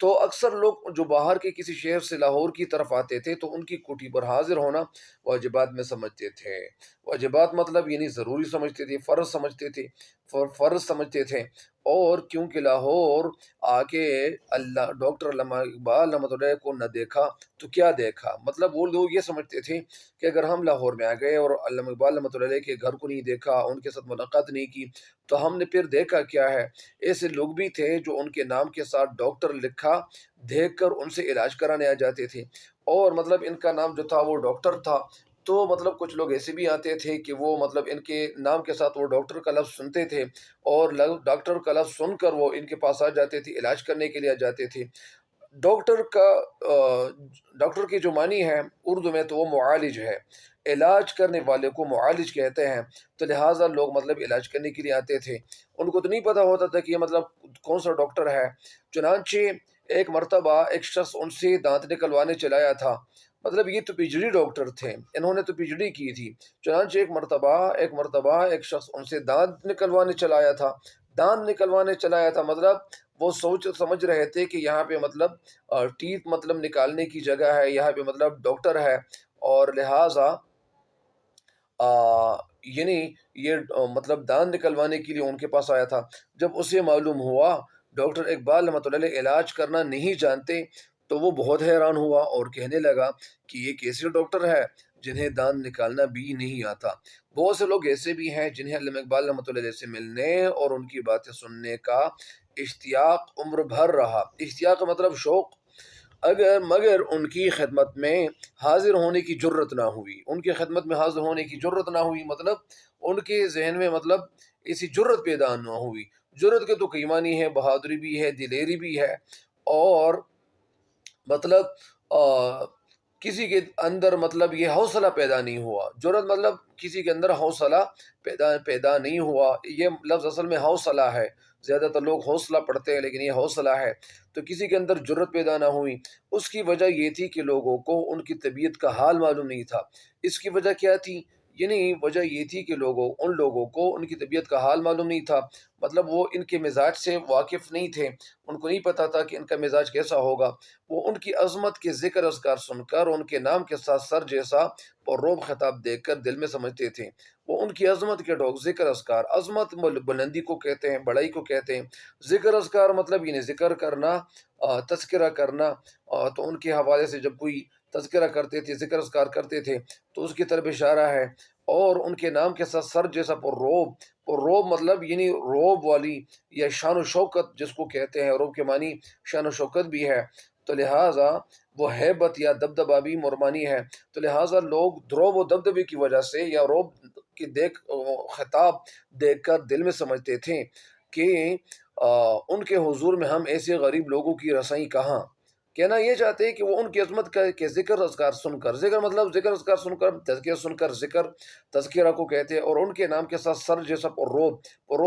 تو اکثر لوگ جو باہر کے کسی شہر سے لاہور کی طرف آتے تھے تو ان کی کوٹھی پر حاضر ہونا واجبات میں سمجھتے تھے۔ واجبات مطلب یعنی ضروری سمجھتے تھے، فرض سمجھتے تھے، فرض سمجھتے تھے۔ اور کیونکہ لاہور آ کے اللہ ڈاکٹر علامہ اقبال رحمۃ اللہ کو نہ دیکھا تو کیا دیکھا، مطلب وہ لوگ یہ سمجھتے تھے کہ اگر ہم لاہور میں آ گئے اور علامہ اقبال رحمۃ اللہ کے گھر کو نہیں دیکھا، ان کے ساتھ ملاقات نہیں کی، تو ہم نے پھر دیکھا کیا ہے۔ ایسے لوگ بھی تھے جو ان کے نام کے ساتھ ڈاکٹر لکھا دیکھ کر ان سے علاج کرانے آ جاتے تھے، اور مطلب ان کا نام جو تھا وہ ڈاکٹر تھا۔ تو مطلب کچھ لوگ ایسے بھی آتے تھے کہ وہ مطلب ان کے نام کے ساتھ وہ ڈاکٹر کا لفظ سنتے تھے، اور ڈاکٹر کا لفظ سن کر وہ ان کے پاس آ جاتے تھے، علاج کرنے کے لیے آ جاتے تھے۔ ڈاکٹر کا ڈاکٹر کی جو معنی ہے اردو میں تو وہ معالج ہے، علاج کرنے والے کو معالج کہتے ہیں۔ تو لہٰذا لوگ مطلب علاج کرنے کے لیے آتے تھے، ان کو تو نہیں پتہ ہوتا تھا کہ یہ مطلب کون سا ڈاکٹر ہے۔ چنانچہ ایک مرتبہ ایک شخص ان سے دانت نکلوانے چلایا تھا، مطلب یہ تو پی ایچ ڈی ڈاکٹر تھے، انہوں نے تو پی ایچ ڈی کی تھی۔ چنانچہ ایک مرتبہ ایک شخص ان سے دانت نکلوانے چلایا تھا، مطلب وہ سوچ سمجھ رہے تھے کہ یہاں پہ مطلب ٹیتھ مطلب نکالنے کی جگہ ہے، یہاں پہ مطلب ڈاکٹر ہے، اور لہٰذا یعنی یہ مطلب دانت نکلوانے کے لیے ان کے پاس آیا تھا۔ جب اسے معلوم ہوا ڈاکٹر اقبال رحمۃ اللہ علیہ علاج کرنا نہیں جانتے تو وہ بہت حیران ہوا اور کہنے لگا کہ یہ کیسے ڈاکٹر ہے جنہیں دانت نکالنا بھی نہیں آتا۔ بہت سے لوگ ایسے بھی ہیں جنہیں علامہ اقبال رحمۃ اللہ علیہ سے ملنے اور ان کی باتیں سننے کا اشتیاق عمر بھر رہا۔ اشتیاق کا مطلب شوق، مگر ان کی خدمت میں حاضر ہونے کی جرت نہ ہوئی، مطلب ان کے ذہن میں مطلب ایسی جرت پیدا نہ ہوئی۔ جرت کے تو کئی معنی ہے، بہادری بھی ہے، دلیری بھی ہے، اور مطلب کسی کے اندر مطلب یہ حوصلہ پیدا نہیں ہوا۔ جرت مطلب کسی کے اندر حوصلہ پیدا نہیں ہوا، یہ لفظ اصل میں حوصلہ ہے، زیادہ تر لوگ حوصلہ پڑھتے ہیں لیکن یہ حوصلہ ہے۔ تو کسی کے اندر جرت پیدا نہ ہوئی، اس کی وجہ یہ تھی کہ لوگوں کو ان کی طبیعت کا حال معلوم نہیں تھا۔ اس کی وجہ کیا تھی؟ یعنی وجہ یہ تھی کہ ان لوگوں کو ان کی طبیعت کا حال معلوم نہیں تھا، مطلب وہ ان کے مزاج سے واقف نہیں تھے، ان کو نہیں پتا تھا کہ ان کا مزاج کیسا ہوگا۔ وہ ان کی عظمت کے ذکر اذکار سن کر ان کے نام کے ساتھ سر جیسا پرروب خطاب دیکھ کر دل میں سمجھتے تھے۔ وہ ان کی عظمت کے ذکر اذکار، عظمت بلندی کو کہتے ہیں، بڑائی کو کہتے ہیں۔ ذکر اذکار مطلب یعنی ذکر کرنا، تذکرہ کرنا، تو ان کے حوالے سے جب کوئی تذکرہ کرتے تھے، ذکر اذکار کرتے تھے تو اس کی طرف اشارہ ہے۔ اور ان کے نام کے ساتھ سر جیسا پر روب مطلب یعنی روب والی یا شان و شوکت جس کو کہتے ہیں، روب کے معنی شان و شوکت بھی ہے، تو لہٰذا وہ ہیبت یا دبدبہ بھی مرمانی ہے۔ تو لہٰذا لوگ دروب و دبدبے کی وجہ سے یا روب کی خطاب دیکھ کر دل میں سمجھتے تھے کہ ان کے حضور میں ہم ایسے غریب لوگوں کی رسائی کہاں۔ کہنا یہ چاہتے ہیں کہ وہ ان کی عظمت کے ذکر اذکار سن کر، ذکر مطلب ذکر اذکار سن کر، تذکرہ سن کر، ذکر تذکرہ کو کہتے ہیں، اور ان کے نام کے ساتھ سر جیسا پر روب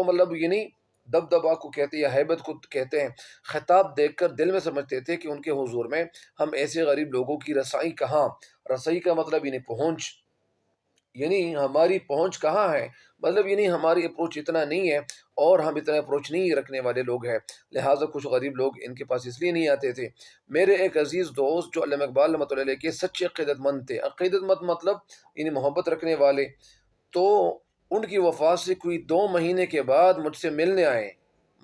مطلب یعنی دبدبا کو کہتے ہیں یا ہیبت کو کہتے ہیں، خطاب دیکھ کر دل میں سمجھتے تھے کہ ان کے حضور میں ہم ایسے غریب لوگوں کی رسائی کہاں۔ رسائی کا مطلب یعنی پہنچ، یعنی ہماری پہنچ کہاں ہے، مطلب یعنی ہماری اپروچ اتنا نہیں ہے، اور ہم اتنا اپروچ نہیں رکھنے والے لوگ ہیں، لہٰذا کچھ غریب لوگ ان کے پاس اس لیے نہیں آتے تھے۔ میرے ایک عزیز دوست جو علامہ اقبال رحمۃ اللہ علیہ کے سچے عقیدت مند تھے، عقیدت مند مطلب یعنی محبت رکھنے والے، تو ان کی وفات سے کوئی 2 مہینے کے بعد مجھ سے ملنے آئے۔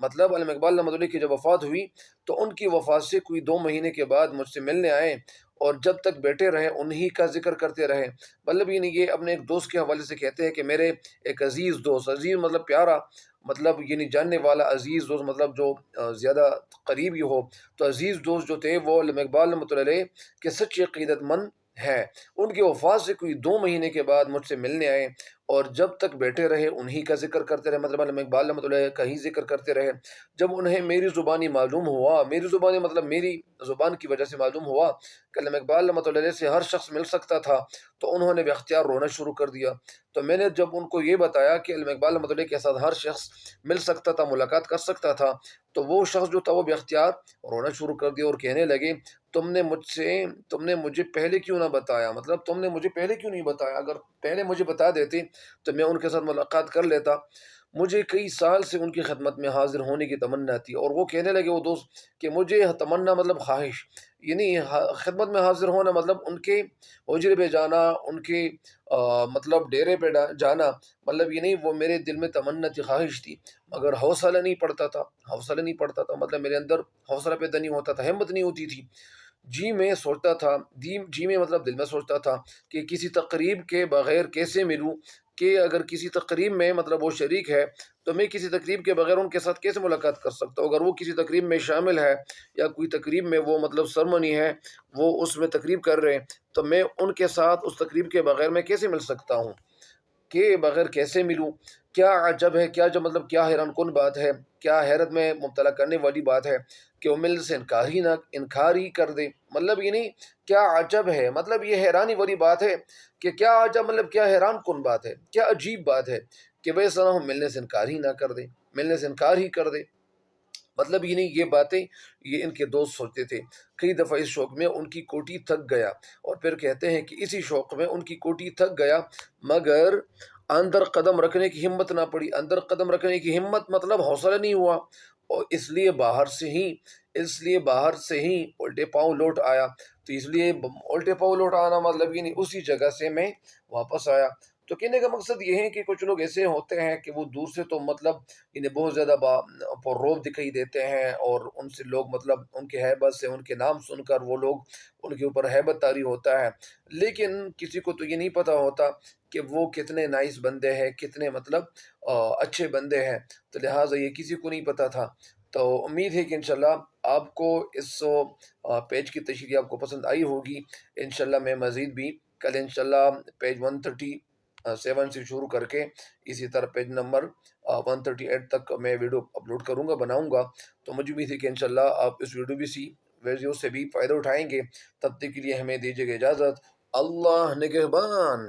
مطلب علامہ اقبال رحمۃ اللہ کی جب وفات ہوئی تو ان کی وفات سے کوئی 2 مہینے کے بعد مجھ سے ملنے آئے، اور جب تک بیٹھے رہے انہی کا ذکر کرتے رہے۔ مطلب یعنی یہ اپنے ایک دوست کے حوالے سے کہتے ہیں کہ میرے ایک عزیز دوست، عزیز مطلب پیارا، مطلب یعنی جاننے والا، عزیز دوست مطلب جو زیادہ قریبی ہو، تو عزیز دوست جو تھے وہ علامہ اقبال رحمۃ اللہ علیہ کے سچے عقیدت مند ہیں۔ ان کی وفات سے کوئی 2 مہینے کے بعد مجھ سے ملنے آئے، اور جب تک بیٹھے رہے انہی کا ذکر کرتے رہے، مطلب علامہ اقبال رحمۃ اللہ کا ہی ذکر کرتے رہے۔ جب انہیں میری زبانی معلوم ہوا، میری زبانی مطلب میری زبان کی وجہ سے معلوم ہوا کہ علامہ اقبال رحمۃ اللہ علیہ سے ہر شخص مل سکتا تھا، تو انہوں نے بے اختیار رونا شروع کر دیا۔ تو میں نے جب ان کو یہ بتایا کہ علامہ اقبال رحمۃ اللہ کے ساتھ ہر شخص مل سکتا تھا، ملاقات کر سکتا تھا، تو وہ شخص جو تھا وہ بے اختیار رونا شروع کر دیا، اور کہنے لگے تم نے مجھے پہلے کیوں نہ بتایا، مطلب تم نے مجھے پہلے کیوں نہیں بتایا، اگر پہلے مجھے بتا دیتے تو میں ان کے ساتھ ملاقات کر لیتا۔ مجھے کئی سال سے ان کی خدمت میں حاضر ہونے کی تمنا تھی، اور وہ کہنے لگے وہ دوست کہ مجھے تمنا مطلب خواہش، یعنی خدمت میں حاضر ہونا مطلب ان کے حجرے پہ جانا، ان کے مطلب ڈیرے پہ جانا، مطلب یہ نہیں، وہ میرے دل میں تمنا تھی، خواہش تھی، مگر حوصلہ نہیں پڑتا تھا، حوصلہ نہیں پڑتا تھا، مطلب میرے اندر حوصلہ پیدا نہیں ہوتا تھا، ہمت نہیں ہوتی تھی۔ جی میں سوچتا تھا، جی میں مطلب دل میں سوچتا تھا کہ کسی تقریب کے بغیر کیسے ملوں، کہ اگر کسی تقریب میں مطلب وہ شریک ہے تو میں کسی تقریب کے بغیر ان کے ساتھ کیسے ملاقات کر سکتا ہوں، اگر وہ کسی تقریب میں شامل ہے یا کوئی تقریب میں وہ مطلب سرمنی ہے، وہ اس میں تقریب کر رہے ہیں، تو میں ان کے ساتھ اس تقریب کے بغیر میں کیسے مل سکتا ہوں، کے بغیر کیسے ملوں؟ کیا عجب ہے، کیا جو مطلب کیا حیران کن بات ہے، کیا حیرت میں مبتلا کرنے والی بات ہے کہ وہ ملنے سے انکار ہی کر دے، مطلب یہ نہیں، کیا عجب ہے، مطلب یہ حیرانی والی بات ہے کہ کیا عجب، مطلب کیا حیران کن بات ہے، کیا عجیب بات ہے کہ ویسا نہ ہو، ملنے سے انکار ہی نہ کر دے، ملنے سے انکار ہی کر دے۔ مطلب یہ نہیں، یہ باتیں یہ ان کے دوست سوچتے تھے۔ کئی دفعہ اس شوق میں ان کی کوٹی تھک گیا، اور پھر کہتے ہیں کہ اسی شوق میں ان کی کوٹی تھک گیا، مگر اندر قدم رکھنے کی ہمت نہ پڑی، اندر قدم رکھنے کی ہمت مطلب حوصلہ نہیں ہوا، اور اس لیے باہر سے ہی الٹے پاؤں لوٹ آیا۔ تو اس لیے الٹے پاؤں لوٹ آنا مطلب یہ نہیں، اسی جگہ سے میں واپس آیا۔ تو کہنے کا مقصد یہ ہے کہ کچھ لوگ ایسے ہوتے ہیں کہ وہ دور سے تو مطلب انہیں بہت زیادہ روب دکھائی دیتے ہیں، اور ان سے لوگ مطلب ان کے ہیبت سے، ان کے نام سن کر وہ لوگ ان کے اوپر ہیبت طاری ہوتا ہے، لیکن کسی کو تو یہ نہیں پتا ہوتا کہ وہ کتنے نائس بندے ہیں، کتنے مطلب اچھے بندے ہیں، تو لہٰذا یہ کسی کو نہیں پتا تھا۔ تو امید ہے کہ انشاءاللہ آپ کو اس پیج کی تشریح آپ کو پسند آئی ہوگی۔ انشاءاللہ میں مزید بھی کل انشاءاللہ پیج 137 سے شروع کر کے اسی طرح پیج نمبر 138 تک میں ویڈیو اپلوڈ کروں گا، بناؤں گا۔ تو مجھے امید ہے کہ انشاءاللہ آپ اس ویڈیو سے بھی فائدہ اٹھائیں گے۔ تب تک کے لیے ہمیں دیجیے گا اجازت۔ اللہ نگہبان۔